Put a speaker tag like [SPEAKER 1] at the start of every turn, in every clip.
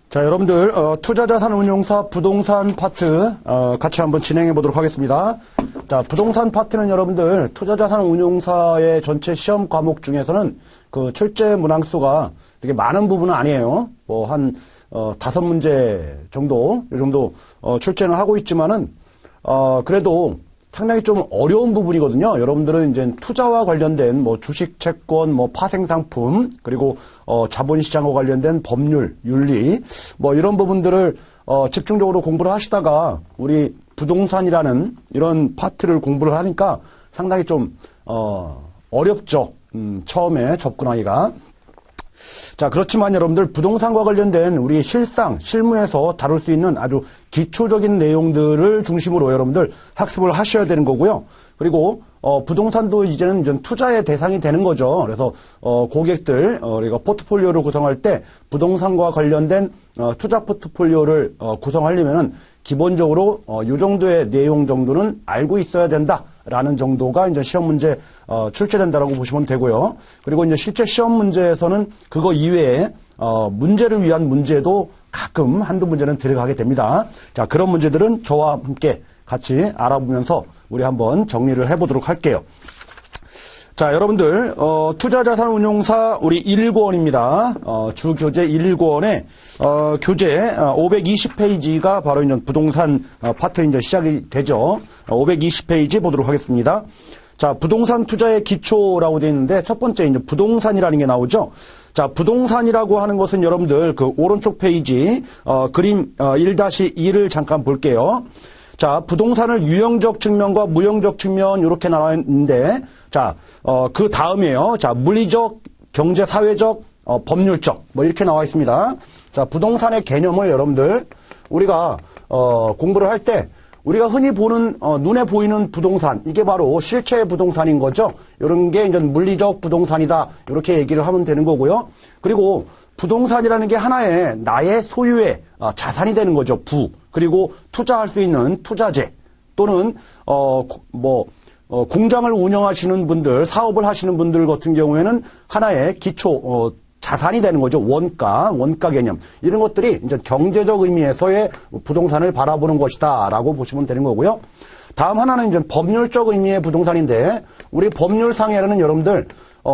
[SPEAKER 1] 자, 여러분들 투자자산운용사 부동산 파트 같이 한번 진행해 보도록 하겠습니다. 자, 부동산 파트는 여러분들 투자자산운용사의 전체 시험 과목 중에서는 그 출제 문항수가 되게 많은 부분은 아니에요. 뭐 한 5문제 정도, 이 정도 출제는 하고 있지만은 그래도 상당히 좀 어려운 부분이거든요. 여러분들은 이제 투자와 관련된 뭐 주식, 채권, 뭐 파생상품, 그리고 자본시장과 관련된 법률, 윤리, 뭐 이런 부분들을 집중적으로 공부를 하시다가 우리 부동산이라는 이런 파트를 공부를 하니까 상당히 좀 어렵죠. 처음에 접근하기가. 자, 그렇지만 여러분들 부동산과 관련된 우리 실무에서 다룰 수 있는 아주 기초적인 내용들을 중심으로 여러분들 학습을 하셔야 되는 거고요. 그리고 부동산도 이제는 투자의 대상이 되는 거죠. 그래서 고객들 우리가 포트폴리오를 구성할 때 부동산과 관련된 투자 포트폴리오를 구성하려면은 기본적으로 이 정도의 내용 정도는 알고 있어야 된다라는 정도가 이제 시험 문제 출제된다라고 보시면 되고요. 그리고 이제 실제 시험 문제에서는 그거 이외에 문제를 위한 문제도 가끔 한두 문제는 들어가게 됩니다. 자, 그런 문제들은 저와 함께 같이 알아보면서 우리 한번 정리를 해보도록 할게요. 자, 여러분들 투자자산운용사 우리 1권입니다. 주교재 1권에 교재 520페이지가 바로 이제 부동산 파트 이제 시작이 되죠. 520페이지 보도록 하겠습니다. 자, 부동산 투자의 기초라고 되어 있는데 첫 번째 이제 부동산이라는 게 나오죠. 자, 부동산이라고 하는 것은 여러분들 그 오른쪽 페이지 그림 1-2를 잠깐 볼게요. 자, 부동산을 유형적 측면과 무형적 측면 이렇게 나와 있는데, 자, 그 다음이에요. 자, 물리적, 경제, 사회적, 법률적 뭐 이렇게 나와 있습니다. 자, 부동산의 개념을 여러분들 우리가 공부를 할 때 우리가 흔히 보는 눈에 보이는 부동산, 이게 바로 실체의 부동산인 거죠. 이런 게 이제 물리적 부동산이다 이렇게 얘기를 하면 되는 거고요. 그리고 부동산이라는 게 하나의 나의 소유의 자산이 되는 거죠. 그리고 투자할 수 있는 투자재 또는 공장을 운영하시는 분들, 사업을 하시는 분들 같은 경우에는 하나의 기초 자산이 되는 거죠. 원가 개념. 이런 것들이 이제 경제적 의미에서의 부동산을 바라보는 것이다라고 보시면 되는 거고요. 다음 하나는 이제 법률적 의미의 부동산인데 우리 법률상에는 여러분들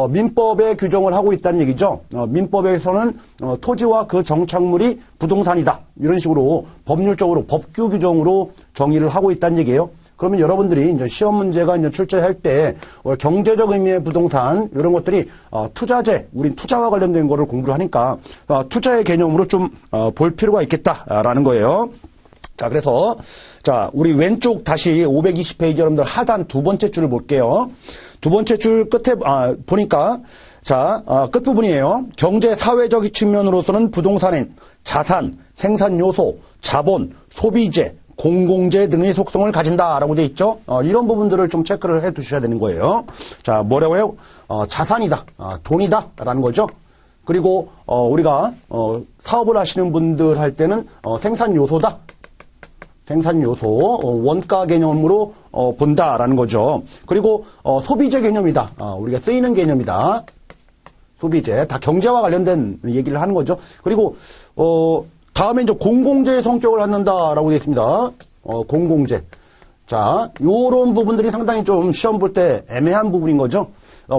[SPEAKER 1] 민법에 규정을 하고 있다는 얘기죠. 민법에서는 토지와 그 정착물이 부동산이다. 이런 식으로 법률적으로 법규 규정으로 정의를 하고 있다는 얘기예요. 그러면 여러분들이 이제 시험 문제가 이제 출제할 때 경제적 의미의 부동산 이런 것들이 투자재, 우린 투자와 관련된 거를 공부를 하니까 투자의 개념으로 좀 볼 필요가 있겠다라는 거예요. 자, 그래서 자, 우리 왼쪽 다시 520페이지 여러분들 하단 두 번째 줄을 볼게요. 두 번째 줄 끝에 보니까 자, 끝부분이에요. 경제 사회적 측면으로서는 부동산은 자산, 생산 요소, 자본, 소비재, 공공재 등의 속성을 가진다라고 돼 있죠. 이런 부분들을 좀 체크를 해 두셔야 되는 거예요. 자, 뭐라고요? 자산이다, 돈이다라는 거죠. 그리고 우리가 사업을 하시는 분들 할 때는 생산 요소다. 생산 요소, 원가 개념으로 본다라는 거죠. 그리고 소비재 개념이다. 우리가 쓰이는 개념이다. 소비재, 다 경제와 관련된 얘기를 하는 거죠. 그리고 다음에 이제 공공재의 성격을 갖는다라고 되어 있습니다. 공공재. 자, 요런 부분들이 상당히 좀 시험 볼 때 애매한 부분인 거죠.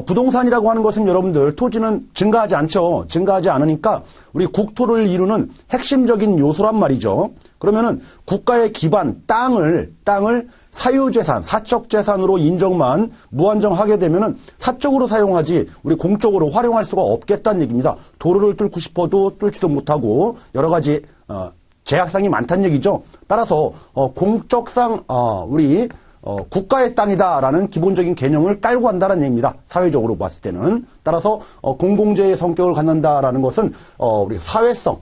[SPEAKER 1] 부동산이라고 하는 것은 여러분들 토지는 증가하지 않죠. 증가하지 않으니까 우리 국토를 이루는 핵심적인 요소란 말이죠. 그러면은 국가의 기반 땅을 사유재산, 사적재산으로 인정만 무한정하게 되면은 사적으로 사용하지 우리 공적으로 활용할 수가 없겠다는 얘기입니다. 도로를 뚫고 싶어도 뚫지도 못하고 여러 가지 제약상이 많다는 얘기죠. 따라서 공적상 우리 국가의 땅이다라는 기본적인 개념을 깔고 간다는 얘기입니다. 사회적으로 봤을 때는. 따라서 공공재의 성격을 갖는다라는 것은 우리 사회성,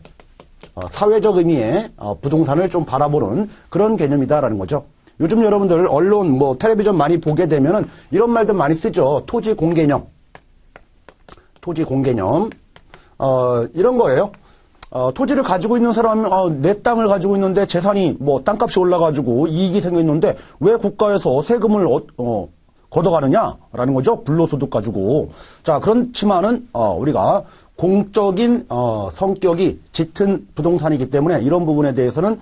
[SPEAKER 1] 사회적 의미의 부동산을 좀 바라보는 그런 개념이다라는 거죠. 요즘 여러분들 언론, 텔레비전 많이 보게 되면은 이런 말들 많이 쓰죠. 토지 공개념. 이런 거예요. 토지를 가지고 있는 사람은 내 땅을 가지고 있는데 재산이 땅값이 올라가지고 이익이 생겼는데 왜 국가에서 세금을 걷어가느냐라는 거죠. 불로소득 가지고. 자, 그렇지만은 우리가 공적인 성격이 짙은 부동산이기 때문에 이런 부분에 대해서는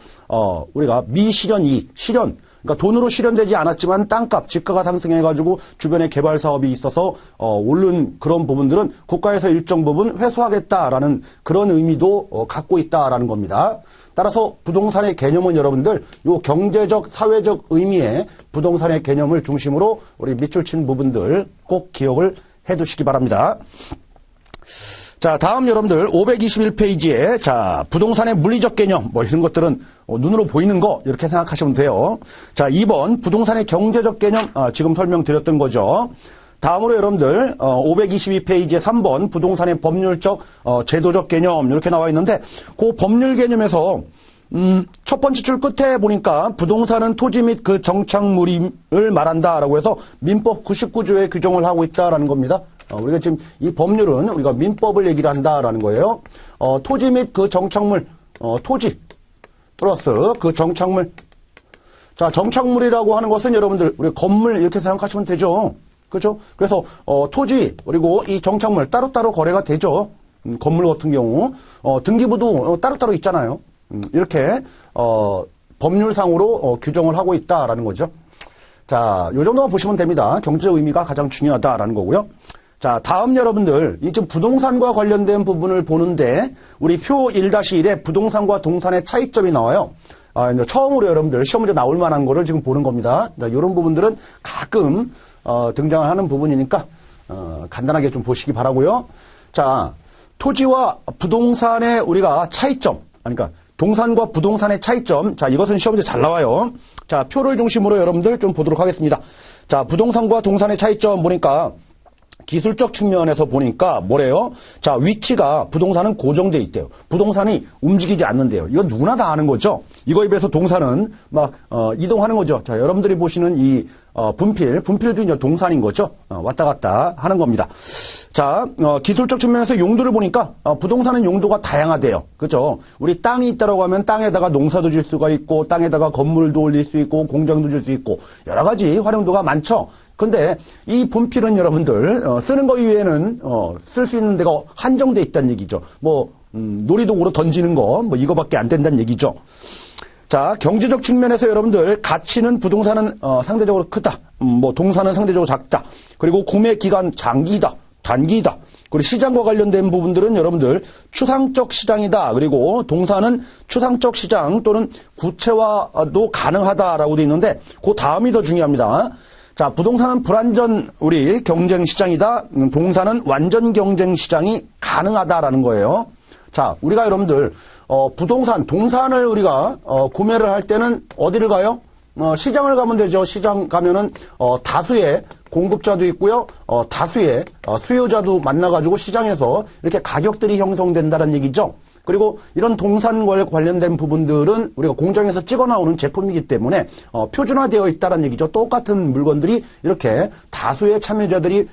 [SPEAKER 1] 우리가 미실현 이익, 실현, 그러니까 돈으로 실현되지 않았지만 땅값, 집가가 상승해가지고 주변에 개발 사업이 있어서 오른 그런 부분들은 국가에서 일정 부분 회수하겠다라는 그런 의미도 갖고 있다라는 겁니다. 따라서 부동산의 개념은 여러분들 요 경제적, 사회적 의미의 부동산의 개념을 중심으로 우리 밑줄 친 부분들 꼭 기억을 해두시기 바랍니다. 자, 다음 여러분들 521페이지에 자, 부동산의 물리적 개념 뭐 이런 것들은 눈으로 보이는 거 이렇게 생각하시면 돼요. 자, 2번 부동산의 경제적 개념 지금 설명드렸던 거죠. 다음으로 여러분들 522페이지에 3번 부동산의 법률적 제도적 개념 이렇게 나와 있는데 그 법률 개념에서 첫 번째 줄 끝에 보니까 부동산은 토지 및 그 정착물을 말한다라고 해서 민법 99조에 규정을 하고 있다라는 겁니다. 우리가 지금 이 법률은 우리가 민법을 얘기를 한다라는 거예요. 토지 및 그 정착물, 토지 플러스 그 정착물. 자, 정착물이라고 하는 것은 여러분들 우리 건물 이렇게 생각하시면 되죠. 그렇죠? 그래서 토지 그리고 이 정착물 따로따로 거래가 되죠. 건물 같은 경우 등기부도 따로따로 있잖아요. 이렇게 법률상으로 규정을 하고 있다라는 거죠. 자, 요 정도만 보시면 됩니다. 경제적 의미가 가장 중요하다라는 거고요. 자, 다음 여러분들, 이 지금 부동산과 관련된 부분을 보는데, 우리 표 1-1에 부동산과 동산의 차이점이 나와요. 이제 처음으로 여러분들 시험 문제 나올 만한 거를 지금 보는 겁니다. 이런 부분들은 가끔, 등장을 하는 부분이니까, 간단하게 좀 보시기 바라고요. 자, 토지와 부동산의 우리가 차이점, 그러니까 동산과 부동산의 차이점. 자, 이것은 시험 문제 잘 나와요. 자, 표를 중심으로 여러분들 좀 보도록 하겠습니다. 자, 부동산과 동산의 차이점 보니까, 기술적 측면에서 보니까 뭐래요? 자, 위치가 부동산은 고정돼 있대요. 부동산이 움직이지 않는데요. 이건 누구나 다 아는 거죠. 이거에 비해서 동산은 막 이동하는 거죠. 자, 여러분들이 보시는 이 분필도 이제 동산인 거죠. 왔다 갔다 하는 겁니다. 자, 기술적 측면에서 용도를 보니까 부동산은 용도가 다양하대요. 그죠? 우리 땅이 있다라고 하면 땅에다가 농사도 질 수가 있고 땅에다가 건물도 올릴 수 있고 공장도 질 수 있고 여러 가지 활용도가 많죠. 근데 이 분필은 여러분들 쓰는 거 이외에는 쓸 수 있는 데가 한정돼 있다는 얘기죠. 뭐 놀이동으로 던지는 거 뭐 이거밖에 안 된다는 얘기죠. 자, 경제적 측면에서 여러분들 가치는 부동산은 상대적으로 크다. 뭐 동산은 상대적으로 작다. 그리고 구매 기간 장기이다. 단기이다. 그리고 시장과 관련된 부분들은 여러분들 추상적 시장이다. 그리고 동산은 추상적 시장 또는 구체화도 가능하다라고 되어 있는데 그 다음이 더 중요합니다. 자, 부동산은 불완전 우리 경쟁 시장이다. 동산은 완전 경쟁 시장이 가능하다라는 거예요. 자, 우리가 여러분들 부동산, 동산을 우리가 구매를 할 때는 어디를 가요? 시장을 가면 되죠. 시장 가면은 다수의 공급자도 있고요. 다수의 수요자도 만나가지고 시장에서 이렇게 가격들이 형성된다는 얘기죠. 그리고 이런 동산과 관련된 부분들은 우리가 공장에서 찍어 나오는 제품이기 때문에 표준화되어 있다는 얘기죠. 똑같은 물건들이 이렇게 다수의 참여자들이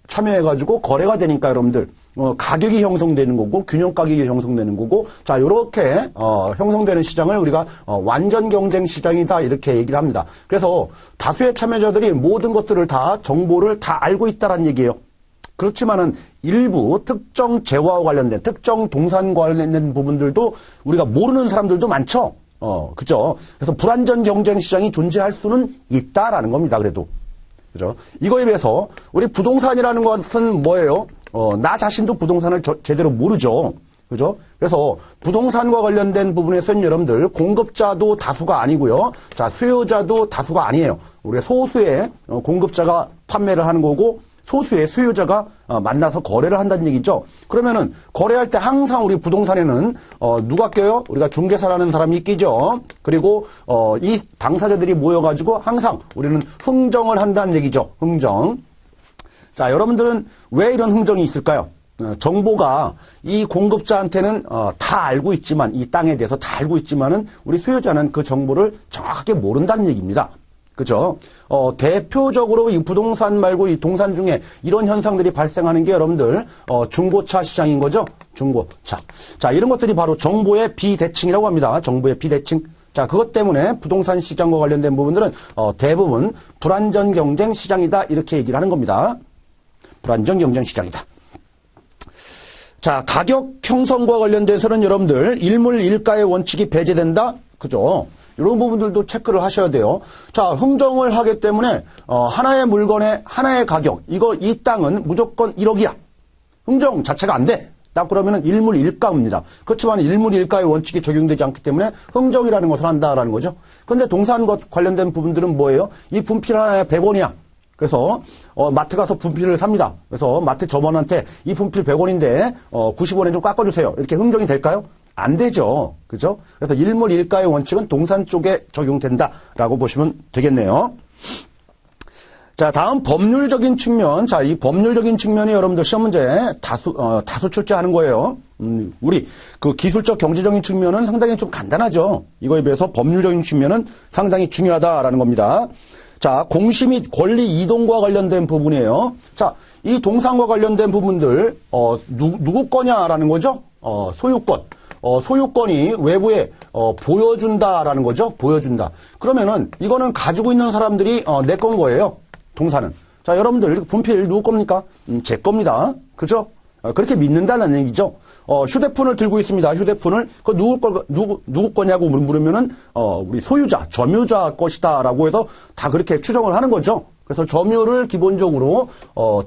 [SPEAKER 1] 참여해가지고 거래가 되니까 여러분들 가격이 형성되는 거고 균형 가격이 형성되는 거고 자 이렇게 형성되는 시장을 우리가 완전 경쟁 시장이다 이렇게 얘기를 합니다. 그래서 다수의 참여자들이 모든 것들을 다 정보를 다 알고 있다는 얘기예요. 그렇지만은 일부 특정 재화와 관련된 특정 동산 관련된 부분들도 우리가 모르는 사람들도 많죠. 그죠? 그래서 불완전 경쟁 시장이 존재할 수는 있다라는 겁니다. 그래도. 그죠? 이거에 비해서 우리 부동산이라는 것은 뭐예요? 나 자신도 부동산을 제대로 모르죠. 그죠? 그래서 부동산과 관련된 부분에서는 여러분들 공급자도 다수가 아니고요. 자, 수요자도 다수가 아니에요. 우리 소수의 공급자가 판매를 하는 거고 소수의 수요자가 만나서 거래를 한다는 얘기죠. 그러면은 거래할 때 항상 우리 부동산에는 누가 껴요? 우리가 중개사라는 사람이 끼죠. 그리고 이 당사자들이 모여가지고 항상 우리는 흥정을 한다는 얘기죠. 흥정. 자, 여러분들은 왜 이런 흥정이 있을까요? 정보가 이 공급자한테는 다 알고 있지만 이 땅에 대해서 다 알고 있지만은 우리 수요자는 그 정보를 정확하게 모른다는 얘기입니다. 그죠? 대표적으로 이 부동산 말고 이 동산 중에 이런 현상들이 발생하는 게 여러분들, 중고차 시장인 거죠? 중고차. 자, 이런 것들이 바로 정보의 비대칭이라고 합니다. 정보의 비대칭. 자, 그것 때문에 부동산 시장과 관련된 부분들은, 대부분 불완전 경쟁 시장이다. 이렇게 얘기를 하는 겁니다. 불완전 경쟁 시장이다. 자, 가격 형성과 관련돼서는 여러분들 일물일가의 원칙이 배제된다. 그죠? 이런 부분들도 체크를 하셔야 돼요. 자, 흥정을 하기 때문에 하나의 물건의 하나의 가격, 이 땅은 무조건 1억이야. 흥정 자체가 안 돼. 딱 그러면은 일물일가입니다. 그렇지만 일물일가의 원칙이 적용되지 않기 때문에 흥정이라는 것을 한다라는 거죠. 그런데 동산과 관련된 부분들은 뭐예요? 이 분필 하나에 100원이야. 그래서 마트 가서 분필을 삽니다. 그래서 마트 점원한테 이 분필 100원인데 90원에 좀 깎아주세요. 이렇게 흥정이 될까요? 안 되죠. 그죠? 그래서 일물일가의 원칙은 동산 쪽에 적용된다라고 보시면 되겠네요. 자, 다음 법률적인 측면. 자, 이 법률적인 측면이 여러분들 시험 문제 다수 출제하는 거예요. 우리 그 기술적 경제적인 측면은 상당히 좀 간단하죠. 이거에 비해서 법률적인 측면은 상당히 중요하다라는 겁니다. 자, 공시 및 권리 이동과 관련된 부분이에요. 자, 이 동산과 관련된 부분들 누구 거냐라는 거죠? 소유권. 소유권이 외부에 보여준다라는 거죠. 보여준다. 그러면은 이거는 가지고 있는 사람들이 내 건 거예요. 동산은. 자, 여러분들 분필 누구 겁니까? 제 겁니다. 그죠? 그렇게 믿는다는 얘기죠. 휴대폰을 들고 있습니다. 휴대폰을 누구 거냐고 물으면은 우리 소유자, 점유자 것이다라고 해서 다 그렇게 추정을 하는 거죠. 그래서 점유를 기본적으로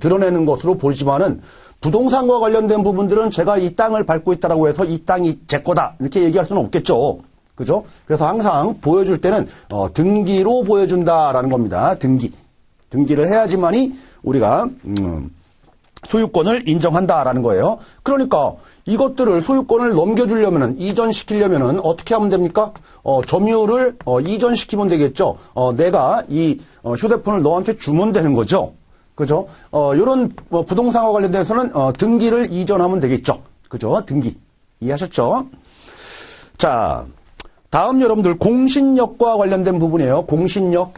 [SPEAKER 1] 드러내는 것으로 보지만은 부동산과 관련된 부분들은 제가 이 땅을 밟고 있다라고 해서 이 땅이 제 거다 이렇게 얘기할 수는 없겠죠. 그죠? 그래서 항상 보여줄 때는 등기로 보여준다라는 겁니다. 등기를 해야지만이 우리가 소유권을 인정한다라는 거예요. 그러니까 이것들을 소유권을 넘겨주려면은 이전시키려면은 어떻게 하면 됩니까? 점유를 이전시키면 되겠죠. 내가 이 휴대폰을 너한테 주면 되는 거죠. 그죠? 요런 부동산과 관련돼서는 등기를 이전하면 되겠죠. 그죠? 등기. 이해하셨죠? 자, 다음 여러분들 공신력과 관련된 부분이에요. 공신력.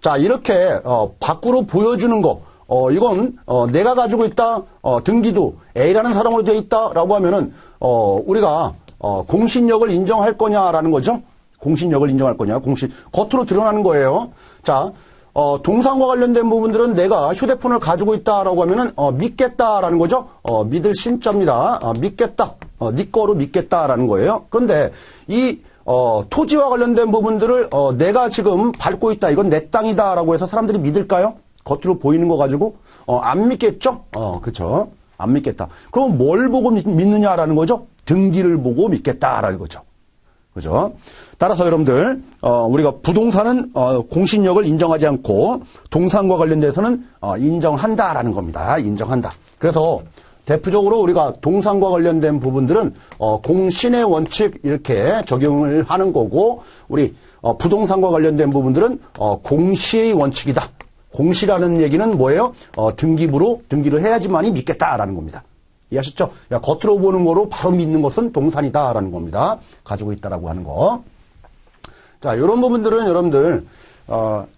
[SPEAKER 1] 자, 이렇게 밖으로 보여주는 거. 이건 내가 가지고 있다. 등기도 A라는 사람으로 되어 있다라고 하면은 우리가 공신력을 인정할 거냐라는 거죠. 공신력을 인정할 거냐. 겉으로 드러나는 거예요. 자, 동산과 관련된 부분들은 내가 휴대폰을 가지고 있다라고 하면은 믿겠다라는 거죠. 믿을 신자입니다. 믿겠다. 네 거로 믿겠다라는 거예요. 그런데 이 토지와 관련된 부분들을 내가 지금 밟고 있다. 이건 내 땅이다라고 해서 사람들이 믿을까요? 겉으로 보이는 거 가지고 안 믿겠죠? 그렇죠. 안 믿겠다. 그럼 뭘 보고 믿느냐라는 거죠? 등기를 보고 믿겠다라는 거죠. 그죠? 따라서 여러분들 우리가 부동산은 공신력을 인정하지 않고 동산과 관련돼서는 인정한다라는 겁니다. 인정한다. 그래서 대표적으로 우리가 동산과 관련된 부분들은 공신의 원칙 이렇게 적용을 하는 거고 우리 부동산과 관련된 부분들은 공시의 원칙이다. 공시라는 얘기는 뭐예요? 등기를 해야지만이 믿겠다라는 겁니다. 이해하셨죠? 겉으로 보는 거로 바로 믿는 것은 동산이다라는 겁니다. 가지고 있다라고 하는 거. 자, 이런 부분들은 여러분들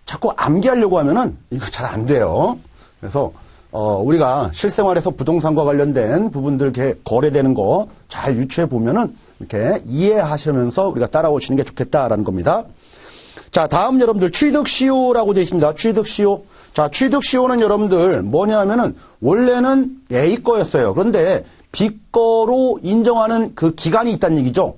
[SPEAKER 1] 자꾸 암기하려고 하면은 이거 잘 안 돼요. 그래서 우리가 실생활에서 부동산과 관련된 부분들 이렇게 거래되는 거 잘 유추해 보면은 이렇게 이해하시면서 우리가 따라오시는 게 좋겠다라는 겁니다. 자, 다음 여러분들 취득시효라고 되어 있습니다. 취득시효. 자, 취득시효는 여러분들 뭐냐 하면은 원래는 A 거였어요. 그런데 B 거로 인정하는 그 기간이 있다는 얘기죠.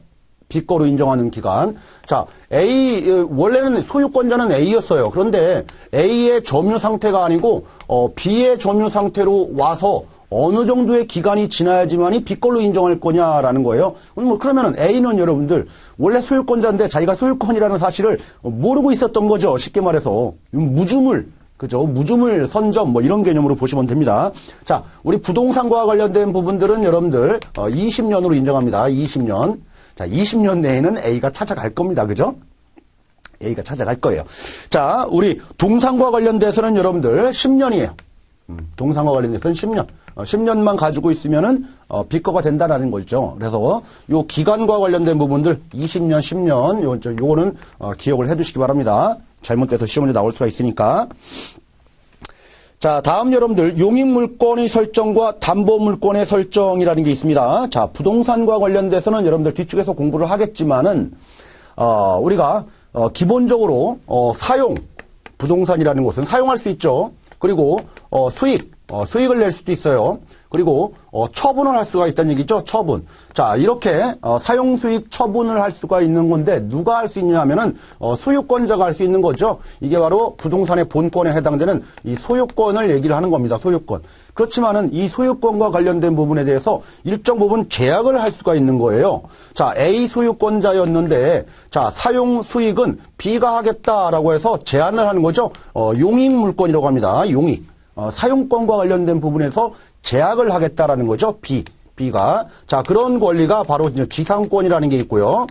[SPEAKER 1] B 거로 인정하는 기간. 자, 원래는 소유권자는 A였어요. 그런데 A의 점유 상태가 아니고, B의 점유 상태로 와서 어느 정도의 기간이 지나야지만이 B 걸로 인정할 거냐라는 거예요. 그러면은 A는 여러분들, 원래 소유권자인데 자기가 소유권이라는 사실을 모르고 있었던 거죠. 쉽게 말해서. 무주물. 그죠? 무주물 선점 이런 개념으로 보시면 됩니다. 자, 우리 부동산과 관련된 부분들은 여러분들 20년으로 인정합니다. 20년. 자, 20년 내에는 A가 찾아갈 겁니다. 그죠? A가 찾아갈 거예요. 자, 우리 동산과 관련돼서는 여러분들 10년이에요. 동산과 관련돼서는 10년. 10년만 가지고 있으면은 비거가 된다라는 거죠. 그래서 요 기간과 관련된 부분들 20년, 10년 요거는 기억을 해 두시기 바랍니다. 잘못돼서 시험에 나올 수가 있으니까. 자, 다음 여러분들 용익물권의 설정과 담보물권의 설정이라는 게 있습니다. 자, 부동산과 관련돼서는 여러분들 뒤쪽에서 공부를 하겠지만은 우리가 기본적으로 사용 부동산이라는 것은 사용할 수 있죠. 그리고 수익을 낼 수도 있어요. 그리고 처분을 할 수가 있다는 얘기죠. 처분. 자, 이렇게 사용수익 처분을 할 수가 있는 건데 누가 할 수 있냐 하면은 소유권자가 할 수 있는 거죠. 이게 바로 부동산의 본권에 해당되는 이 소유권을 얘기를 하는 겁니다. 소유권. 그렇지만은 이 소유권과 관련된 부분에 대해서 일정 부분 제약을 할 수가 있는 거예요. 자, A 소유권자였는데 자, 사용 수익은 B가 하겠다라고 해서 제한을 하는 거죠. 용익 물권이라고 합니다. 용익. 사용권과 관련된 부분에서 제약을 하겠다라는 거죠. B가. 자, 그런 권리가 바로 지상권이라는 게 있고요.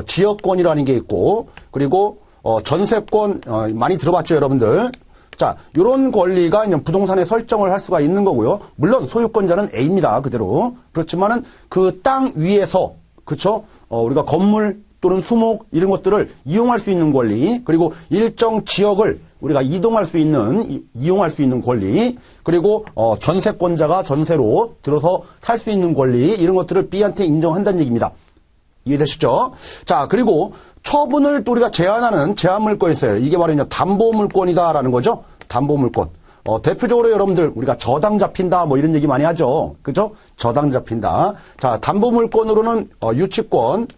[SPEAKER 1] 지역권이라는 게 있고, 그리고 전세권 많이 들어봤죠, 여러분들. 자, 요런 권리가 이제 부동산에 설정을 할 수가 있는 거고요. 물론 소유권자는 A입니다. 그대로. 그렇지만은 그 땅 위에서, 그쵸? 우리가 건물 또는 수목 이런 것들을 이용할 수 있는 권리, 그리고 일정 지역을 우리가 이용할 수 있는 권리, 그리고 전세권자가 전세로 들어서 살 수 있는 권리, 이런 것들을 B한테 인정한다는 얘기입니다. 이해되시죠? 자, 그리고 처분을 또 우리가 제한하는 제한물권이 있어요. 이게 바로 이제 담보물권이다라는 거죠. 담보물권. 대표적으로 여러분들 우리가 저당 잡힌다 뭐 이런 얘기 많이 하죠. 그죠? 저당 잡힌다. 자, 담보물권으로는 유치권,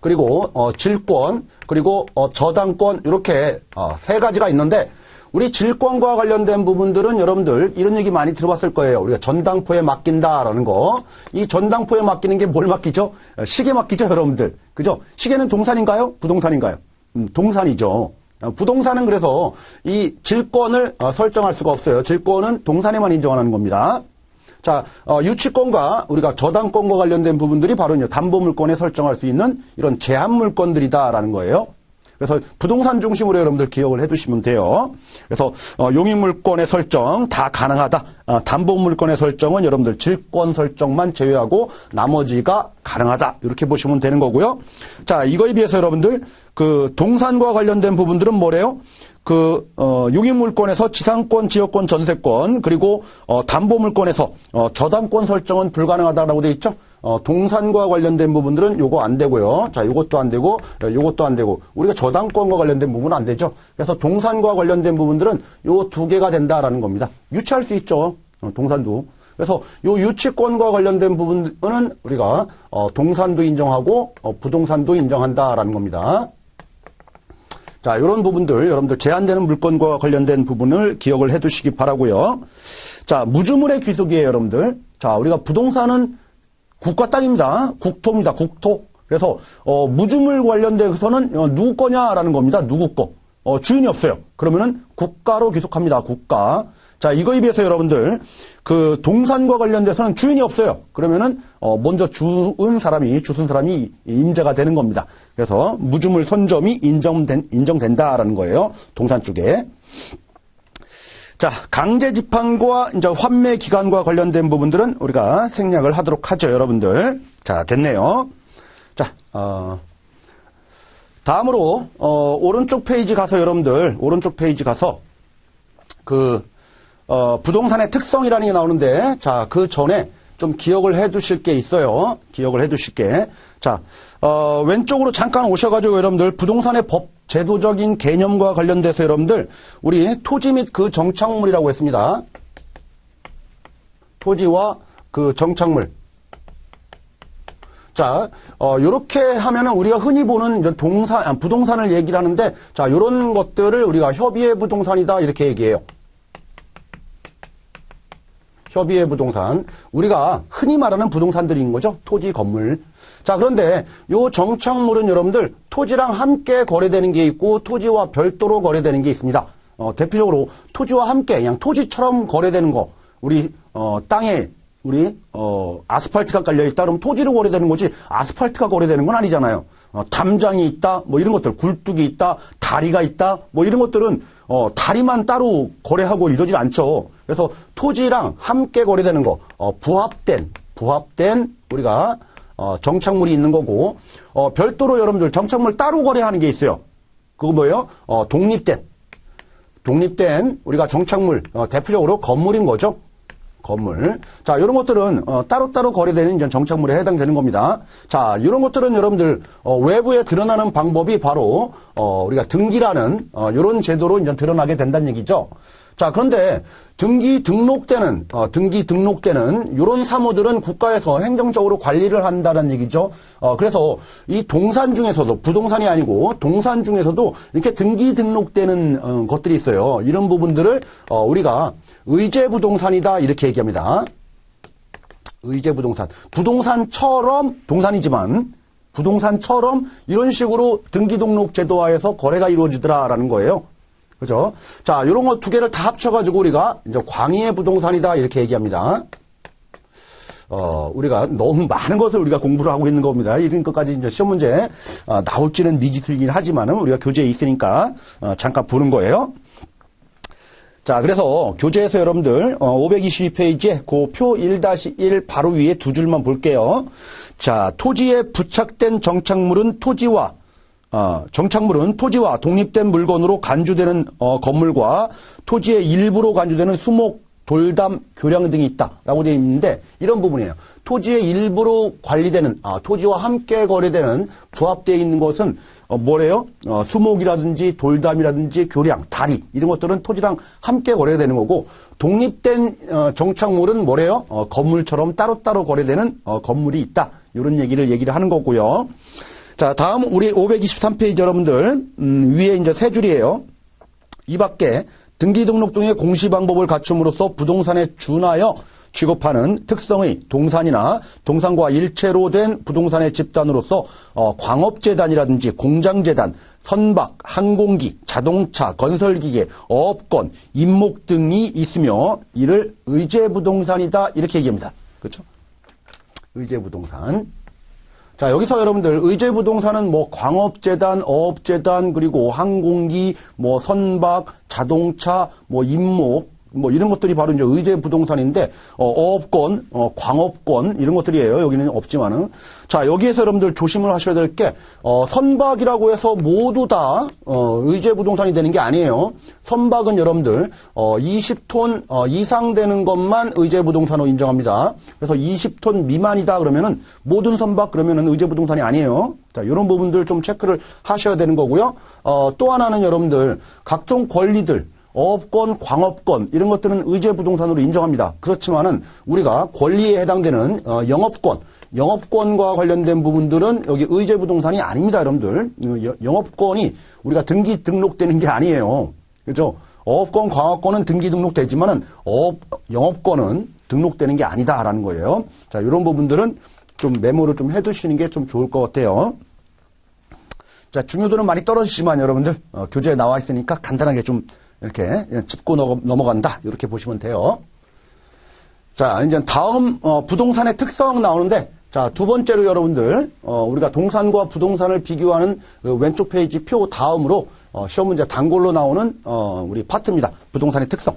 [SPEAKER 1] 그리고 질권, 그리고 저당권, 이렇게 세 가지가 있는데, 우리 질권과 관련된 부분들은 여러분들 이런 얘기 많이 들어봤을 거예요. 우리가 전당포에 맡긴다라는 거. 이 전당포에 맡기는 게 뭘 맡기죠? 시계 맡기죠, 여러분들. 그죠? 시계는 동산인가요? 부동산인가요? 동산이죠. 부동산은 그래서 이 질권을 설정할 수가 없어요. 질권은 동산에만 인정하는 겁니다. 자, 유치권과 우리가 저당권과 관련된 부분들이 바로 이제 담보물권에 설정할 수 있는 이런 제한물권들이다라는 거예요. 그래서 부동산 중심으로 여러분들 기억을 해두시면 돼요. 그래서 용익물권의 설정 다 가능하다. 담보물권의 설정은 여러분들 질권 설정만 제외하고 나머지가 가능하다. 이렇게 보시면 되는 거고요. 자, 이거에 비해서 여러분들 그 동산과 관련된 부분들은 뭐래요? 용익물권에서 지상권, 지역권, 전세권, 그리고 담보물권에서 저당권 설정은 불가능하다라고 되어 있죠. 동산과 관련된 부분들은 요거 안 되고요. 자, 요것도 안 되고, 요것도 안 되고, 우리가 저당권과 관련된 부분은 안 되죠. 그래서 동산과 관련된 부분들은 요 두 개가 된다라는 겁니다. 유치할 수 있죠. 동산도. 그래서 요 유치권과 관련된 부분은 우리가 동산도 인정하고 부동산도 인정한다라는 겁니다. 자, 이런 부분들 여러분들 제한되는 물권과 관련된 부분을 기억을 해두시기 바라고요. 자, 무주물의 귀속이에요, 여러분들. 자, 우리가 부동산은 국가 땅입니다. 국토입니다. 국토. 그래서 무주물 관련돼서는 누구 거냐라는 겁니다. 누구 거. 주인이 없어요. 그러면은 국가로 귀속합니다. 국가. 자, 이거에 비해서 여러분들 그 동산과 관련돼서는 주인이 없어요. 그러면은 먼저 주순 사람이 임자가 되는 겁니다. 그래서 무주물 선점이 인정된다라는 거예요. 동산 쪽에. 자, 강제 집행과 이제 환매 기간과 관련된 부분들은 우리가 생략을 하도록 하죠, 여러분들. 자, 됐네요. 자, 다음으로 오른쪽 페이지 가서 여러분들 오른쪽 페이지 가서 부동산의 특성이라는 게 나오는데, 자, 그 전에 좀 기억을 해 두실 게 있어요. 기억을 해 두실 게. 자, 왼쪽으로 잠깐 오셔가지고 여러분들 부동산의 법, 제도적인 개념과 관련돼서 여러분들 우리 토지 및 그 정착물이라고 했습니다. 토지와 그 정착물. 자, 요렇게 하면은 우리가 흔히 보는 이제 부동산을 얘기를 하는데, 자, 요런 것들을 우리가 협의의 부동산이다 이렇게 얘기해요. 협의의 부동산. 우리가 흔히 말하는 부동산들인 거죠. 토지, 건물. 자, 그런데 요 정착물은 여러분들 토지랑 함께 거래되는 게 있고 토지와 별도로 거래되는 게 있습니다. 대표적으로 토지와 함께 그냥 토지처럼 거래되는 거. 우리 땅에 우리 아스팔트가 깔려 있다 그러면 토지로 거래되는 거지 아스팔트가 거래되는 건 아니잖아요. 담장이 있다, 뭐 이런 것들, 굴뚝이 있다, 다리가 있다, 뭐 이런 것들은 다리만 따로 거래하고 이러질 않죠. 그래서 토지랑 함께 거래되는 거, 부합된 우리가 정착물이 있는 거고, 별도로 여러분들 정착물 따로 거래하는 게 있어요. 그거 뭐예요? 독립된 우리가 정착물, 대표적으로 건물인 거죠. 건물. 자, 이런 것들은 따로따로 거래되는 이제 정착물에 해당되는 겁니다. 자, 이런 것들은 여러분들 외부에 드러나는 방법이 바로 우리가 등기라는 이런 제도로 이제 드러나게 된다는 얘기죠. 자, 그런데 등기 등록되는 요런 사무들은 국가에서 행정적으로 관리를 한다는 얘기죠. 그래서 이 동산 중에서도, 부동산이 아니고 동산 중에서도 이렇게 등기 등록되는 것들이 있어요. 이런 부분들을 우리가 의제부동산이다 이렇게 얘기합니다. 의제부동산. 부동산처럼 동산이지만 부동산처럼 이런 식으로 등기 등록 제도화에서 거래가 이루어지더라라는 거예요. 그죠? 자, 요런 거 두 개를 다 합쳐가지고 우리가 이제 광의의 부동산이다 이렇게 얘기합니다. 우리가 너무 많은 것을 우리가 공부를 하고 있는 겁니다. 이런 것까지 이제 시험 문제 나올지는 미지수이긴 하지만은 우리가 교재에 있으니까 잠깐 보는 거예요. 자, 그래서 교재에서 여러분들 522페이지에 그 표 1-1 바로 위에 두 줄만 볼게요. 자, 토지에 부착된 정착물은 토지와 독립된 물건으로 간주되는 건물과 토지의 일부로 간주되는 수목, 돌담, 교량 등이 있다라고 되어 있는데 이런 부분이에요. 토지의 일부로 관리되는 토지와 함께 거래되는 부합되어 있는 것은 뭐래요? 수목이라든지 돌담이라든지 교량, 다리 이런 것들은 토지랑 함께 거래되는 거고 독립된 정착물은 뭐래요? 건물처럼 따로따로 거래되는 건물이 있다. 이런 얘기를 하는 거고요. 자, 다음 우리 523페이지 여러분들 위에 이제 세 줄이에요. 이 밖에 등기 등록 등의 공시 방법을 갖춤으로써 부동산에 준하여 취급하는 특성의 동산이나 동산과 일체로 된 부동산의 집단으로서 광업재단이라든지 공장재단, 선박, 항공기, 자동차, 건설기계, 어업권, 임목 등이 있으며 이를 의제부동산이다 이렇게 얘기합니다. 그렇죠? 의제부동산. 자, 여기서 여러분들 의제부동산은 뭐 광업재단, 어업재단, 그리고 항공기, 뭐 선박, 자동차, 뭐 임목, 뭐 이런 것들이 바로 이제 의제부동산인데 어업권, 광업권 이런 것들이에요. 여기는 없지만은. 자, 여기에서 여러분들 조심을 하셔야 될 게 선박이라고 해서 모두 다 의제부동산이 되는 게 아니에요. 선박은 여러분들 20톤 이상 되는 것만 의제부동산으로 인정합니다. 그래서 20톤 미만이다 그러면은 모든 선박 그러면은 의제부동산이 아니에요. 자, 이런 부분들 좀 체크를 하셔야 되는 거고요. 또 하나는 여러분들 각종 권리들 어업권, 광업권 이런 것들은 의제부동산으로 인정합니다. 그렇지만은 우리가 권리에 해당되는 영업권과 관련된 부분들은 여기 의제부동산이 아닙니다, 여러분들. 영업권이 우리가 등기 등록되는 게 아니에요. 그렇죠? 어업권, 광업권은 등기 등록되지만은 영업권은 등록되는 게 아니다라는 거예요. 자, 이런 부분들은 좀 메모를 좀 해두시는 게 좀 좋을 것 같아요. 자, 중요도는 많이 떨어지지만 여러분들 교재에 나와 있으니까 간단하게 좀 이렇게 짚고 넘어간다. 이렇게 보시면 돼요. 자, 이제 다음 부동산의 특성 나오는데 자, 두 번째로 여러분들 우리가 동산과 부동산을 비교하는 왼쪽 페이지 표 다음으로 시험 문제 단골로 나오는 우리 파트입니다. 부동산의 특성.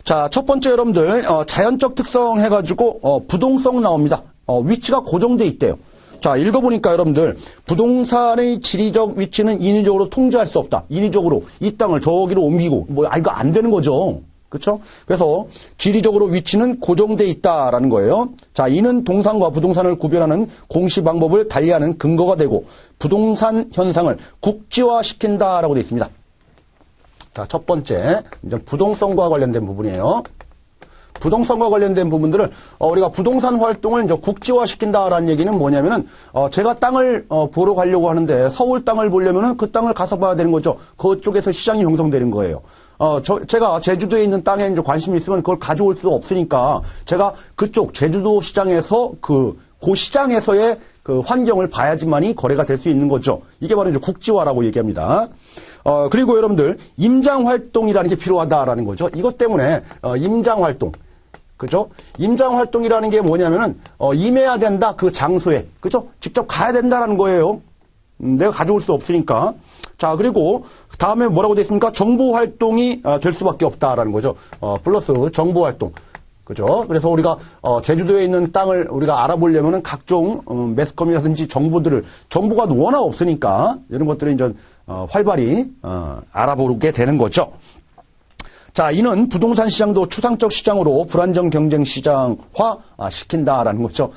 [SPEAKER 1] 자, 첫 번째 여러분들 자연적 특성 해가지고 부동성 나옵니다. 위치가 고정돼 있대요. 자, 읽어보니까 여러분들 부동산의 지리적 위치는 인위적으로 통제할 수 없다. 인위적으로 이 땅을 저기로 옮기고 이거 안 되는 거죠. 그렇죠? 그래서 지리적으로 위치는 고정돼 있다라는 거예요. 자, 이는 동산과 부동산을 구별하는 공시 방법을 달리하는 근거가 되고 부동산 현상을 국지화시킨다라고 되어 있습니다. 자, 첫 번째 이제 부동성과 관련된 부분이에요. 부동산과 관련된 부분들을 우리가 부동산 활동을 이제 국지화시킨다라는 얘기는 뭐냐면은 제가 땅을 보러 가려고 하는데 서울 땅을 보려면은 그 땅을 가서 봐야 되는 거죠. 그쪽에서 시장이 형성되는 거예요. 제가 제주도에 있는 땅에 이제 관심이 있으면 그걸 가져올 수 없으니까 제가 그쪽 제주도 시장에서 그 시장에서의 그 환경을 봐야지만이 거래가 될 수 있는 거죠. 이게 바로 이제 국지화라고 얘기합니다. 그리고 여러분들 임장 활동이라는 게 필요하다라는 거죠. 이것 때문에 임장 활동. 그죠? 임장 활동이라는 게 뭐냐면은, 임해야 된다, 그 장소에. 그죠? 직접 가야 된다라는 거예요. 내가 가져올 수 없으니까. 자, 그리고 다음에 뭐라고 되어 있습니까? 정보 활동이 될 수밖에 없다라는 거죠. 플러스 정보 활동. 그죠? 그래서 우리가, 제주도에 있는 땅을 우리가 알아보려면은 각종, 매스컴이라든지 정보가 워낙 없으니까 이런 것들을 이제, 활발히, 알아보게 되는 거죠. 자, 이는 부동산 시장도 추상적 시장으로 불안정 경쟁 시장화 시킨다라는 거죠.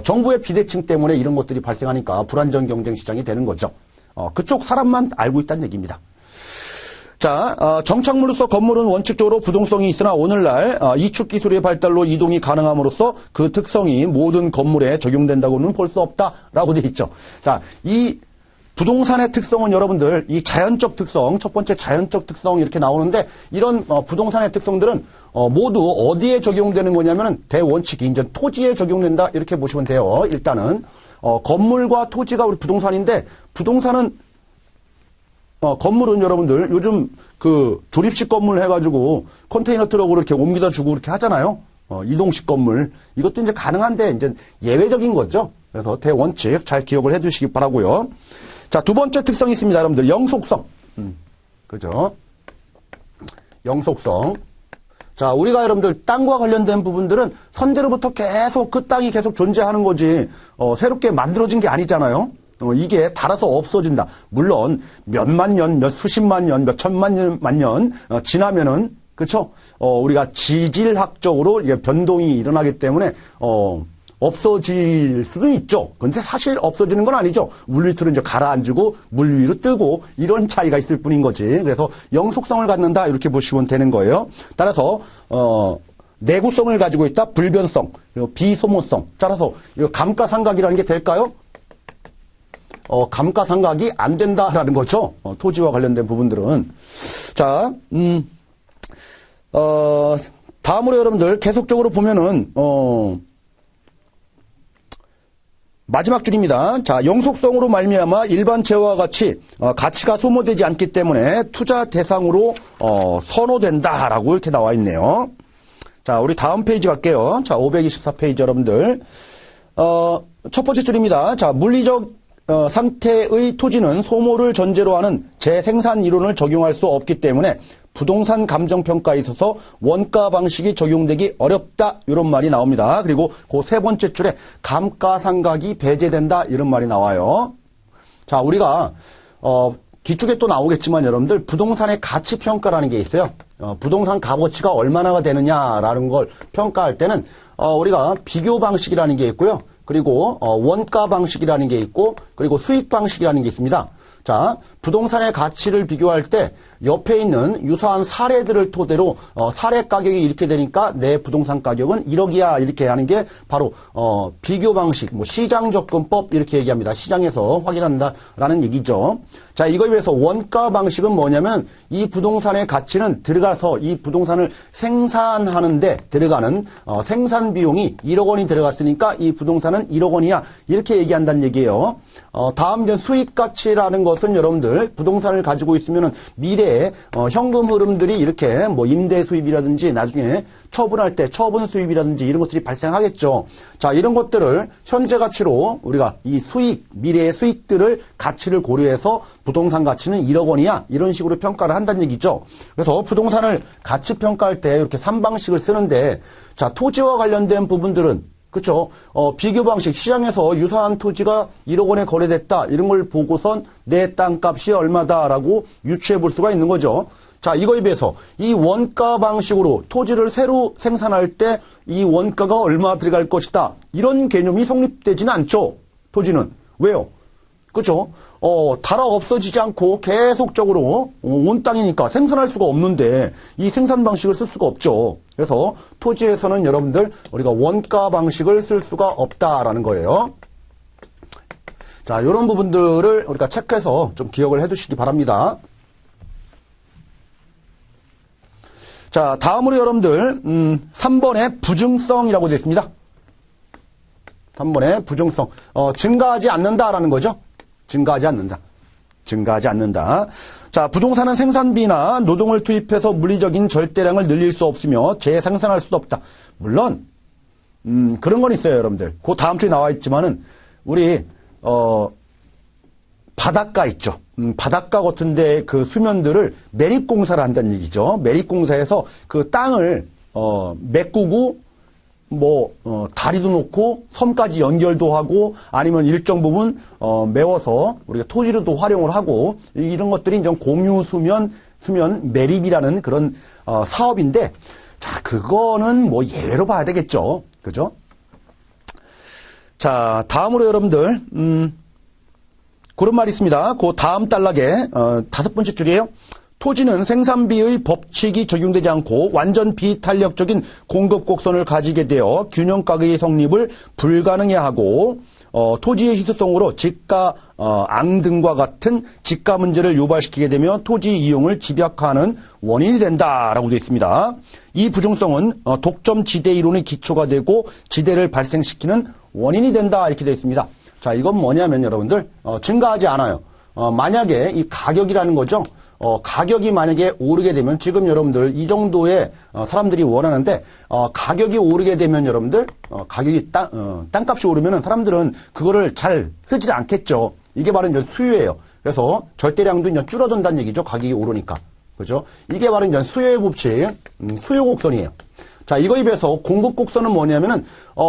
[SPEAKER 1] 정부의 비대칭 때문에 이런 것들이 발생하니까 불안정 경쟁 시장이 되는 거죠. 그쪽 사람만 알고 있다는 얘기입니다. 자, 정착물로서 건물은 원칙적으로 부동성이 있으나 오늘날 이축 기술의 발달로 이동이 가능함으로써 그 특성이 모든 건물에 적용된다고는 볼 수 없다라고 되어 있죠. 자, 이 부동산의 특성은 여러분들 이 자연적 특성, 첫 번째 자연적 특성 이렇게 나오는데 이런 부동산의 특성들은 모두 어디에 적용되는 거냐면은 대원칙이 이제 토지에 적용된다 이렇게 보시면 돼요. 일단은 건물과 토지가 우리 부동산인데 부동산은 건물은 여러분들 요즘 그 조립식 건물 해가지고 컨테이너 트럭으로 이렇게 옮기다 주고 이렇게 하잖아요. 이동식 건물. 이것도 이제 가능한데 이제 예외적인 거죠. 그래서 대원칙 잘 기억을 해 두시기 바라고요. 자, 두 번째 특성이 있습니다. 여러분들 영속성. 그죠? 영속성. 자, 우리가 여러분들 땅과 관련된 부분들은 선대로부터 계속 그 땅이 계속 존재하는 거지 새롭게 만들어진 게 아니잖아요. 이게 달아서 없어진다. 물론 몇만 년, 몇 수십만 년, 몇 천만 년 지나면은 그렇죠? 우리가 지질학적으로 이게 변동이 일어나기 때문에 없어질 수도 있죠. 근데 사실 없어지는 건 아니죠. 물 밑으로 이제 가라앉고 물 위로 뜨고 이런 차이가 있을 뿐인 거지. 그래서 영속성을 갖는다 이렇게 보시면 되는 거예요. 따라서 내구성을 가지고 있다. 불변성, 그리고 비소모성. 따라서 이거 감가상각이라는 게 될까요? 감가상각이 안 된다라는 거죠. 토지와 관련된 부분들은. 자, 다음으로 여러분들 계속적으로 보면은 마지막 줄입니다. 자, 영속성으로 말미암아 일반 재화와 같이 가치가 소모되지 않기 때문에 투자 대상으로 선호된다라고 이렇게 나와 있네요. 자, 우리 다음 페이지 갈게요. 자, 524페이지 여러분들. 첫 번째 줄입니다. 자, 물리적 상태의 토지는 소모를 전제로 하는 재생산 이론을 적용할 수 없기 때문에 부동산 감정평가에 있어서 원가 방식이 적용되기 어렵다 이런 말이 나옵니다. 그리고 그 세 번째 줄에 감가상각이 배제된다 이런 말이 나와요. 자, 우리가 뒤쪽에 또 나오겠지만 여러분들 부동산의 가치평가라는 게 있어요. 부동산 값어치가 얼마나 되느냐라는 걸 평가할 때는 우리가 비교 방식이라는 게 있고요. 그리고 원가 방식이라는 게 있고 그리고 수익 방식이라는 게 있습니다. 자, 부동산의 가치를 비교할 때 옆에 있는 유사한 사례들을 토대로 사례 가격이 이렇게 되니까 내 부동산 가격은 1억이야 이렇게 하는 게 바로 비교 방식, 뭐 시장 접근법 이렇게 얘기합니다. 시장에서 확인한다라는 얘기죠. 자, 이거에 비해서 원가 방식은 뭐냐면 이 부동산의 가치는 들어가서 이 부동산을 생산하는데 들어가는 생산 비용이 1억 원이 들어갔으니까 이 부동산은 1억 원이야 이렇게 얘기한다는 얘기예요. 다음 이제 수익 가치라는 것은 여러분들 부동산을 가지고 있으면은 미래에 현금 흐름들이 이렇게 뭐 임대 수입이라든지 나중에 처분할 때 처분 수입이라든지 이런 것들이 발생하겠죠. 자, 이런 것들을 현재 가치로 우리가 이 수익, 미래의 수익들을 가치를 고려해서 부동산 가치는 1억 원이야 이런 식으로 평가를 한다는 얘기죠. 그래서 부동산을 가치 평가할 때 이렇게 3방식을 쓰는데 자, 토지와 관련된 부분들은 그렇죠. 비교 방식 시장에서 유사한 토지가 1억 원에 거래됐다. 이런 걸 보고선 내 땅값이 얼마다라고 유추해 볼 수가 있는 거죠. 자, 이거에 비해서 이 원가 방식으로 토지를 새로 생산할 때 이 원가가 얼마 들어갈 것이다. 이런 개념이 성립되지는 않죠. 토지는. 왜요? 그렇죠? 달아 없어지지 않고 계속적으로 온 땅이니까 생산할 수가 없는데 이 생산 방식을 쓸 수가 없죠. 그래서 토지에서는 여러분들 우리가 원가 방식을 쓸 수가 없다라는 거예요. 자, 이런 부분들을 우리가 체크해서 좀 기억을 해두시기 바랍니다. 자, 다음으로 여러분들 3번에 부증성이라고 되어 있습니다. 3번에 부증성. 증가하지 않는다라는 거죠. 증가하지 않는다. 증가하지 않는다. 자, 부동산은 생산비나 노동을 투입해서 물리적인 절대량을 늘릴 수 없으며 재생산할 수도 없다. 물론 그런 건 있어요, 여러분들. 그 다음 주에 나와 있지만은 우리 바닷가 있죠. 바닷가 같은데 그 수면들을 매립공사를 한다는 얘기죠. 매립공사에서 그 땅을 메꾸고 다리도 놓고 섬까지 연결도 하고 아니면 일정 부분 메워서 우리가 토지로도 활용을 하고 이런 것들이 이제 공유 수면 매립이라는 그런 사업인데 자, 그거는 뭐 예외로 봐야 되겠죠. 그죠? 자, 다음으로 여러분들 그런 말이 있습니다. 그 다음 단락에 5번째 줄이에요. 토지는 생산비의 법칙이 적용되지 않고 완전 비탄력적인 공급 곡선을 가지게 되어 균형가격의 성립을 불가능해 하고 토지의 희소성으로 집가 앙등과 같은 집가 문제를 유발시키게 되며 토지 이용을 집약하는 원인이 된다라고 되어 있습니다. 이 부중성은 독점 지대 이론의 기초가 되고 지대를 발생시키는 원인이 된다 이렇게 되어 있습니다. 자, 이건 뭐냐면 여러분들 증가하지 않아요. 만약에 이 가격이라는 거죠. 가격이 만약에 오르게 되면 지금 여러분들 이 정도의 사람들이 원하는데 가격이 오르게 되면 여러분들 가격이 땅값이 오르면은 사람들은 그거를 잘 쓰지 않겠죠. 이게 바로 이제 수요예요. 그래서 절대량도 이제 줄어든다는 얘기죠. 가격이 오르니까. 그죠? 이게 바로 이제 수요의 법칙, 수요 곡선이에요. 자, 이거에 비해서 공급 곡선은 뭐냐면은,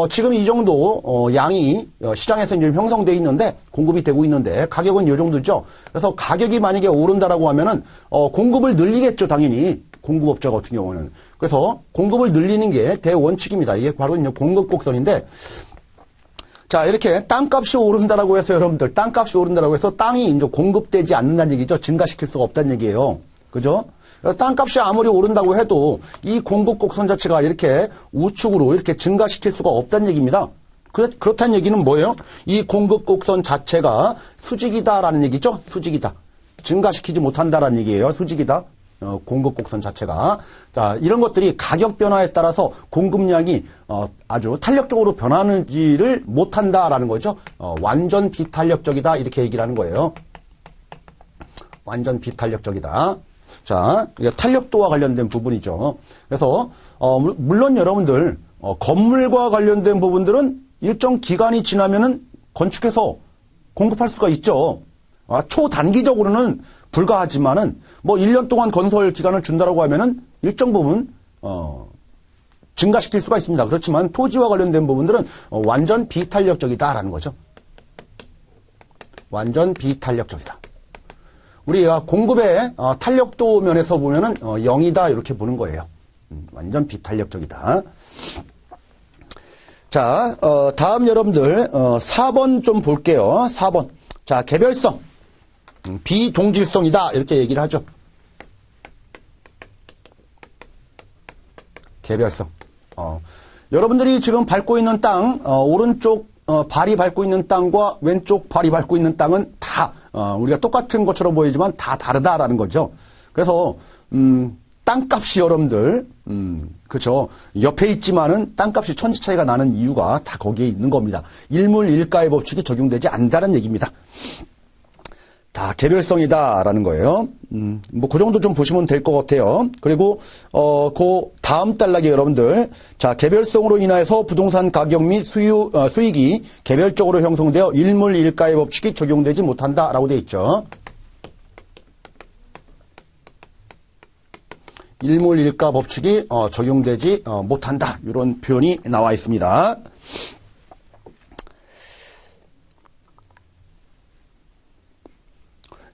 [SPEAKER 1] 지금 이 정도, 양이 시장에서 이제 형성되어 있는데, 공급이 되고 있는데, 가격은 이 정도죠. 그래서 가격이 만약에 오른다라고 하면은, 공급을 늘리겠죠, 당연히. 공급업자 같은 경우는. 그래서 공급을 늘리는 게 대원칙입니다. 이게 바로 이제 공급 곡선인데, 자, 이렇게 땅값이 오른다라고 해서 여러분들, 땅값이 오른다라고 해서 땅이 이제 공급되지 않는다는 얘기죠. 증가시킬 수가 없다는 얘기예요. 그죠? 땅값이 아무리 오른다고 해도 이 공급 곡선 자체가 이렇게 우측으로 이렇게 증가시킬 수가 없다는 얘기입니다. 그렇다는 얘기는 뭐예요? 이 공급 곡선 자체가 수직이다라는 얘기죠? 수직이다. 증가시키지 못한다라는 얘기예요. 수직이다. 공급 곡선 자체가. 자, 이런 것들이 가격 변화에 따라서 공급량이 아주 탄력적으로 변하는지를 못한다라는 거죠. 완전 비탄력적이다. 이렇게 얘기를 하는 거예요. 완전 비탄력적이다. 자, 이게 탄력도와 관련된 부분이죠. 그래서 물론 여러분들 건물과 관련된 부분들은 일정 기간이 지나면은 건축해서 공급할 수가 있죠. 초단기적으로는 불가하지만은 뭐 1년 동안 건설 기간을 준다라고 하면은 일정 부분 증가시킬 수가 있습니다. 그렇지만 토지와 관련된 부분들은 완전 비탄력적이다라는 거죠. 완전 비탄력적이다. 우리가 공급의 탄력도 면에서 보면은 0이다 이렇게 보는 거예요. 완전 비탄력적이다. 자, 다음 여러분들 4번 좀 볼게요. 4번. 자, 개별성. 비동질성이다 이렇게 얘기를 하죠. 개별성. 여러분들이 지금 밟고 있는 땅, 오른쪽 발이 밟고 있는 땅과 왼쪽 발이 밟고 있는 땅은 다 우리가 똑같은 것처럼 보이지만 다 다르다라는 거죠. 그래서 땅값이 여러분들 그렇죠. 옆에 있지만은 땅값이 천지 차이가 나는 이유가 다 거기에 있는 겁니다. 일물일가의 법칙이 적용되지 않는다는 얘기입니다. 다 개별성이다라는 거예요. 뭐 그 정도 좀 보시면 될 것 같아요. 그리고 그 다음 단락에 여러분들 자 개별성으로 인하여서 부동산 가격 및 수익이 개별적으로 형성되어 일물일가의 법칙이 적용되지 못한다라고 되어 있죠. 일물일가 법칙이 적용되지 못한다 이런 표현이 나와 있습니다.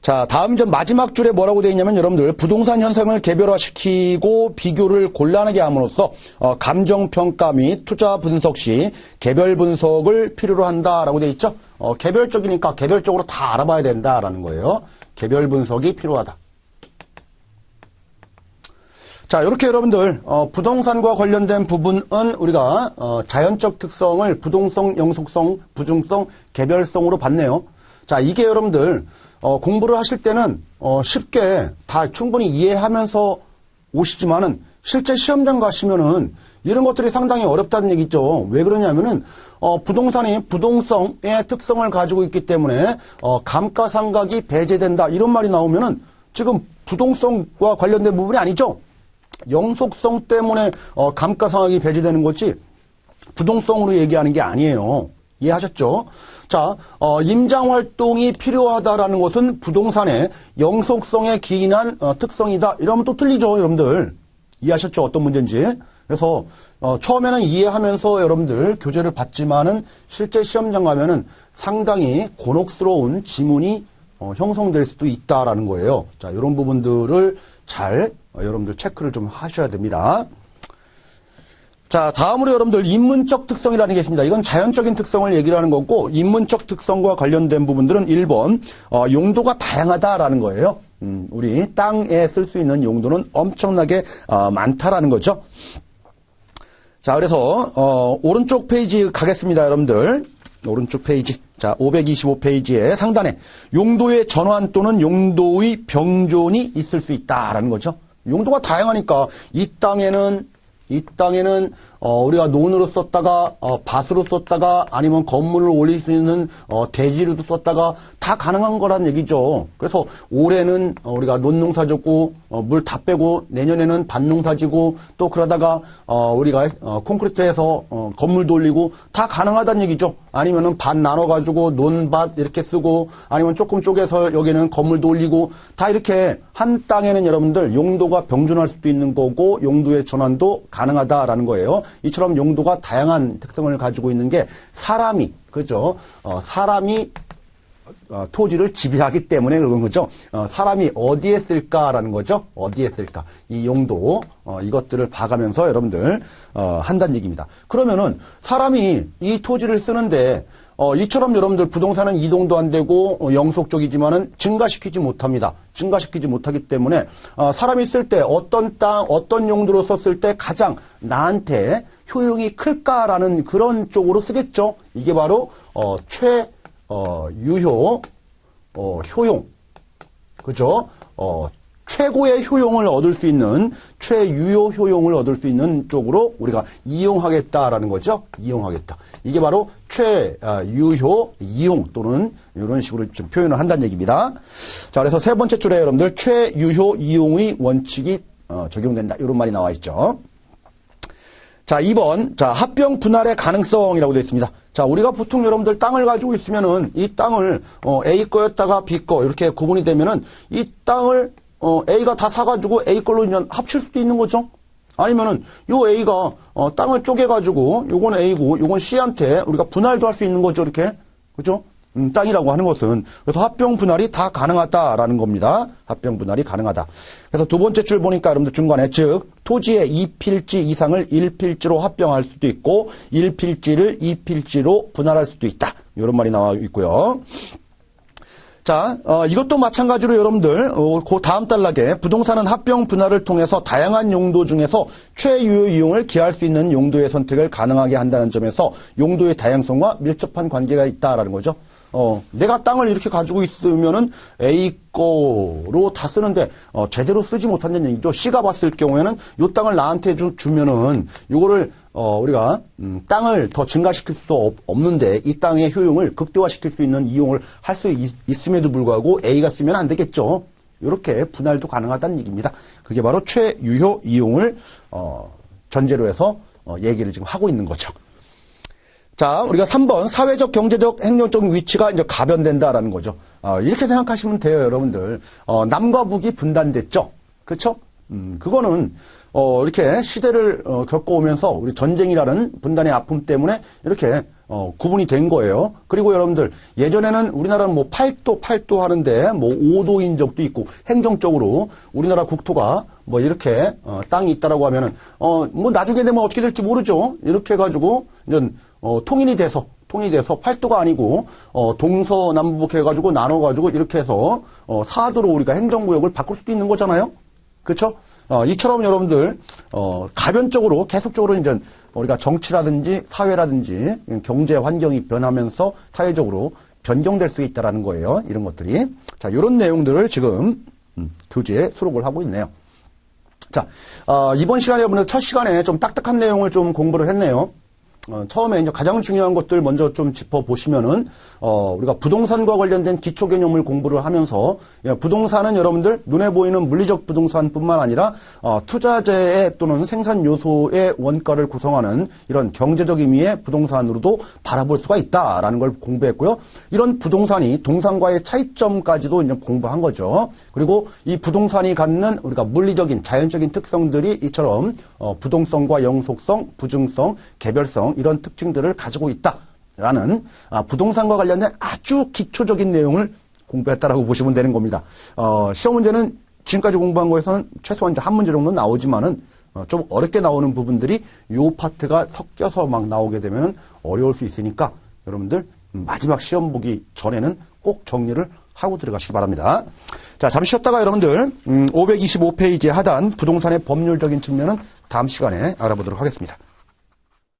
[SPEAKER 1] 자, 다음 점 마지막 줄에 뭐라고 되어 있냐면 여러분들 부동산 현상을 개별화시키고 비교를 곤란하게 함으로써 감정평가 및 투자 분석 시 개별 분석을 필요로 한다라고 되어 있죠. 개별적이니까 개별적으로 다 알아봐야 된다라는 거예요. 개별 분석이 필요하다. 자, 이렇게 여러분들 부동산과 관련된 부분은 우리가 자연적 특성을 부동성, 영속성, 부중성, 개별성으로 봤네요. 자, 이게 여러분들 공부를 하실 때는 쉽게 다 충분히 이해하면서 오시지만은 실제 시험장 가시면은 이런 것들이 상당히 어렵다는 얘기죠. 왜 그러냐면은 부동산이 부동성의 특성을 가지고 있기 때문에 감가상각이 배제된다 이런 말이 나오면은 지금 부동성과 관련된 부분이 아니죠. 영속성 때문에 감가상각이 배제되는 거지 부동성으로 얘기하는 게 아니에요. 이해하셨죠? 자, 임장활동이 필요하다라는 것은 부동산의 영속성에 기인한 특성이다. 이러면 또 틀리죠, 여러분들. 이해하셨죠? 어떤 문제인지. 그래서 처음에는 이해하면서 여러분들 교재를 봤지만은 실제 시험장 가면은 상당히 곤혹스러운 지문이 형성될 수도 있다라는 거예요. 자, 이런 부분들을 잘 여러분들 체크를 좀 하셔야 됩니다. 자, 다음으로 여러분들 인문적 특성이라는 게 있습니다. 이건 자연적인 특성을 얘기를 하는 거고 인문적 특성과 관련된 부분들은 1번 용도가 다양하다라는 거예요. 우리 땅에 쓸 수 있는 용도는 엄청나게 많다라는 거죠. 자, 그래서 오른쪽 페이지 가겠습니다, 여러분들. 오른쪽 페이지. 자, 525페이지의 상단에 용도의 전환 또는 용도의 병존이 있을 수 있다라는 거죠. 용도가 다양하니까 이 땅에는 우리가 논으로 썼다가 밭으로 썼다가 아니면 건물을 올릴 수 있는 대지로도 썼다가 다 가능한 거란 얘기죠. 그래서 올해는 우리가 논농사 짓고 물 다 빼고 내년에는 밭농사 지고 또 그러다가 우리가 콘크리트해서 건물 돌리고 다 가능하다는 얘기죠. 아니면은 밭 나눠 가지고 논밭 이렇게 쓰고 아니면 조금 쪼개서 여기는 건물 돌리고 다 이렇게 한 땅에는 여러분들 용도가 병존할 수도 있는 거고 용도의 전환도 가능하다라는 거예요. 이처럼 용도가 다양한 특성을 가지고 있는 게 사람이, 그죠? 사람이 토지를 지배하기 때문에 그런 거죠. 사람이 어디에 쓸까라는 거죠. 어디에 쓸까. 이 용도, 이것들을 봐가면서 여러분들, 한다는 얘기입니다. 그러면은 사람이 이 토지를 쓰는데, 이처럼 여러분들 부동산은 이동도 안 되고 영속적이지만은 증가시키지 못합니다. 증가시키지 못하기 때문에 사람이 쓸 때 어떤 땅, 어떤 용도로 썼을 때 가장 나한테 효용이 클까라는 그런 쪽으로 쓰겠죠. 이게 바로 유효, 효용, 그죠? 최고의 효용을 얻을 수 있는, 최유효 효용을 얻을 수 있는 쪽으로 우리가 이용하겠다라는 거죠. 이용하겠다. 이게 바로 최유효 이용 또는 이런 식으로 좀 표현을 한다는 얘기입니다. 자, 그래서 세 번째 줄에 여러분들 최유효 이용의 원칙이 적용된다. 이런 말이 나와 있죠. 자, 2번. 자, 합병 분할의 가능성이라고 되어 있습니다. 자, 우리가 보통 여러분들 땅을 가지고 있으면은 이 땅을 A 거였다가 B 거 이렇게 구분이 되면은 이 땅을 A가 다 사가지고 A 걸로 이제 합칠 수도 있는 거죠. 아니면은 요 A가 땅을 쪼개가지고 요건 A고 요건 C한테 우리가 분할도 할 수 있는 거죠. 이렇게. 그죠? 땅이라고 하는 것은. 그래서 합병 분할이 다 가능하다라는 겁니다. 합병 분할이 가능하다. 그래서 두 번째 줄 보니까 여러분들 중간에 즉 토지의 2필지 이상을 1필지로 합병할 수도 있고 1필지를 2필지로 분할할 수도 있다. 이런 말이 나와 있고요. 자, 이것도 마찬가지로 여러분들, 그 다음 단락에 부동산은 합병 분할을 통해서 다양한 용도 중에서 최유효 이용을 기할 수 있는 용도의 선택을 가능하게 한다는 점에서 용도의 다양성과 밀접한 관계가 있다라는 거죠. 내가 땅을 이렇게 가지고 있으면은 A 거로 다 쓰는데, 제대로 쓰지 못한다는 얘기죠. C가 봤을 경우에는 요 땅을 나한테 주면은, 요거를, 우리가, 땅을 더 증가시킬 수 없는데, 이 땅의 효용을 극대화시킬 수 있는 이용을 할 수 있음에도 불구하고 A가 쓰면 안 되겠죠. 이렇게 분할도 가능하다는 얘기입니다. 그게 바로 최유효 이용을, 전제로 해서, 얘기를 지금 하고 있는 거죠. 자, 우리가 3번 사회적, 경제적, 행정적 위치가 이제 가변된다라는 거죠. 이렇게 생각하시면 돼요, 여러분들. 남과 북이 분단됐죠. 그렇죠? 그거는 이렇게 시대를 겪어오면서 우리 전쟁이라는 분단의 아픔 때문에 이렇게 구분이 된 거예요. 그리고 여러분들 예전에는 우리나라는 뭐 8도 하는데 뭐 5도인 적도 있고 행정적으로 우리나라 국토가 뭐 이렇게 땅이 있다라고 하면은 뭐 나중에 되면 어떻게 될지 모르죠. 이렇게 해가지고 이제 통일이 돼서 8도가 아니고 동서남북 해가지고 나눠가지고 이렇게 해서 4도로 우리가 행정구역을 바꿀 수도 있는 거잖아요. 그렇죠? 이처럼 여러분들 가변적으로 계속적으로 이제 우리가 정치라든지 사회라든지 경제 환경이 변하면서 사회적으로 변경될 수 있다라는 거예요. 이런 것들이. 자, 이런 내용들을 지금 교재에 수록을 하고 있네요. 자, 이번 시간에 여러분들 첫 시간에 좀 딱딱한 내용을 좀 공부를 했네요. 처음에 이제 가장 중요한 것들 먼저 좀 짚어보시면은, 우리가 부동산과 관련된 기초 개념을 공부를 하면서, 부동산은 여러분들 눈에 보이는 물리적 부동산뿐만 아니라, 투자재의 또는 생산 요소의 원가를 구성하는 이런 경제적 의미의 부동산으로도 바라볼 수가 있다라는 걸 공부했고요. 이런 부동산이 동산과의 차이점까지도 이제 공부한 거죠. 그리고 이 부동산이 갖는 우리가 물리적인 자연적인 특성들이 이처럼, 부동성과 영속성, 부증성, 개별성, 이런 특징들을 가지고 있다라는 부동산과 관련된 아주 기초적인 내용을 공부했다라고 보시면 되는 겁니다. 시험 문제는 지금까지 공부한 거에서는 최소한 이제 한 문제 정도 나오지만은 좀 어렵게 나오는 부분들이 요 파트가 섞여서 막 나오게 되면은 어려울 수 있으니까 여러분들 마지막 시험 보기 전에는 꼭 정리를 하고 들어가시기 바랍니다. 자, 잠시 쉬었다가 여러분들 525페이지 하단 부동산의 법률적인 측면은 다음 시간에 알아보도록 하겠습니다.